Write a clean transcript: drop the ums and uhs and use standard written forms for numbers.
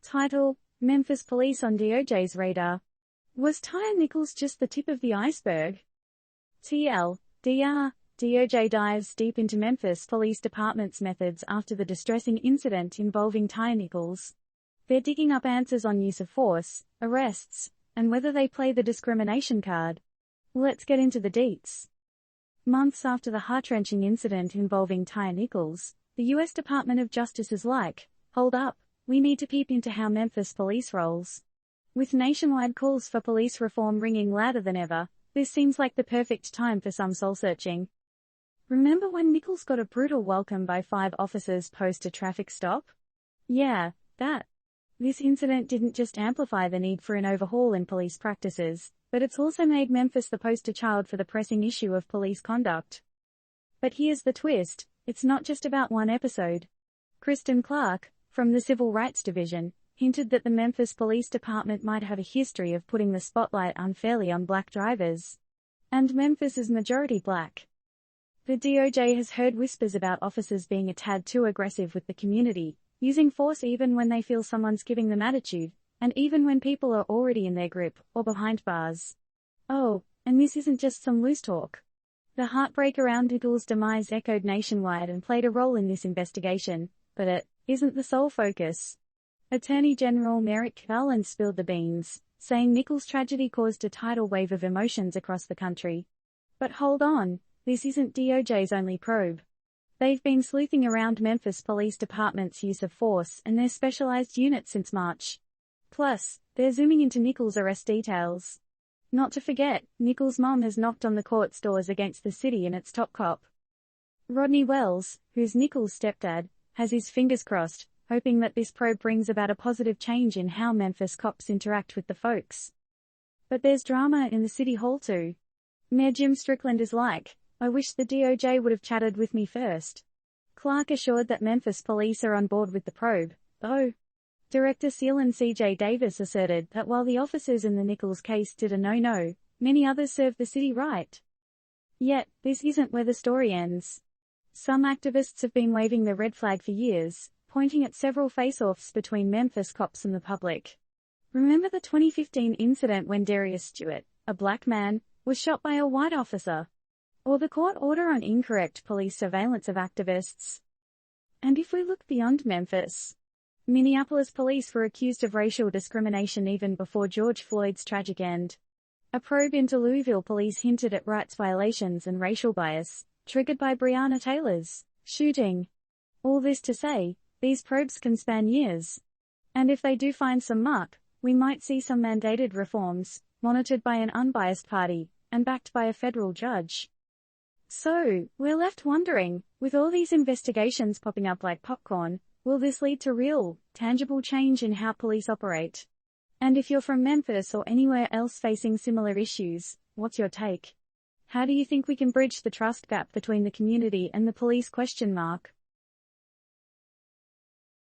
Title: Memphis Police on DOJ's radar. Was Tyre Nichols just the tip of the iceberg? TLDR, DOJ dives deep into Memphis Police Department's methods after the distressing incident involving Tyre Nichols. They're digging up answers on use of force, arrests, and whether they play the discrimination card. Let's get into the deets. Months after the heart-wrenching incident involving Tyre Nichols, the U.S. Department of Justice is like, hold up, we need to peep into how Memphis police rolls. With nationwide calls for police reform ringing louder than ever, this seems like the perfect time for some soul-searching. Remember when Nichols got a brutal welcome by 5 officers post a traffic stop? Yeah, that. This incident didn't just amplify the need for an overhaul in police practices, but it's also made Memphis the poster child for the pressing issue of police conduct. But here's the twist, it's not just about one episode. Kristen Clark, from the Civil Rights Division, hinted that the Memphis Police Department might have a history of putting the spotlight unfairly on black drivers. And Memphis is majority black. The DOJ has heard whispers about officers being a tad too aggressive with the community, using force even when they feel someone's giving them attitude, and even when people are already in their grip or behind bars. Oh, and this isn't just some loose talk. The heartbreak around Nichols' demise echoed nationwide and played a role in this investigation, but it isn't the sole focus. Attorney General Merrick Garland spilled the beans, saying Nichols' tragedy caused a tidal wave of emotions across the country. But hold on, this isn't DOJ's only probe. They've been sleuthing around Memphis Police Department's use of force and their specialized unit since March. Plus, they're zooming into Nichols' arrest details. Not to forget, Nichols' mom has knocked on the court's doors against the city and its top cop. Rodney Wells, who's Nichols' stepdad, has his fingers crossed, hoping that this probe brings about a positive change in how Memphis cops interact with the folks. But there's drama in the city hall too. Mayor Jim Strickland is like, I wish the DOJ would have chatted with me first. Clark assured that Memphis police are on board with the probe, though. Director Seelan C.J. Davis asserted that while the officers in the Nichols case did a no-no, many others served the city right. Yet, this isn't where the story ends. Some activists have been waving the red flag for years, pointing at several face-offs between Memphis cops and the public. Remember the 2015 incident when Darius Stewart, a black man, was shot by a white officer? Or the court order on incorrect police surveillance of activists? And if we look beyond Memphis, Minneapolis police were accused of racial discrimination even before George Floyd's tragic end. A probe into Louisville police hinted at rights violations and racial bias, triggered by Breonna Taylor's shooting. All this to say, these probes can span years. And if they do find some muck, we might see some mandated reforms, monitored by an unbiased party, and backed by a federal judge. So, we're left wondering, with all these investigations popping up like popcorn, will this lead to real, tangible change in how police operate? And if you're from Memphis or anywhere else facing similar issues, what's your take? How do you think we can bridge the trust gap between the community and the police ?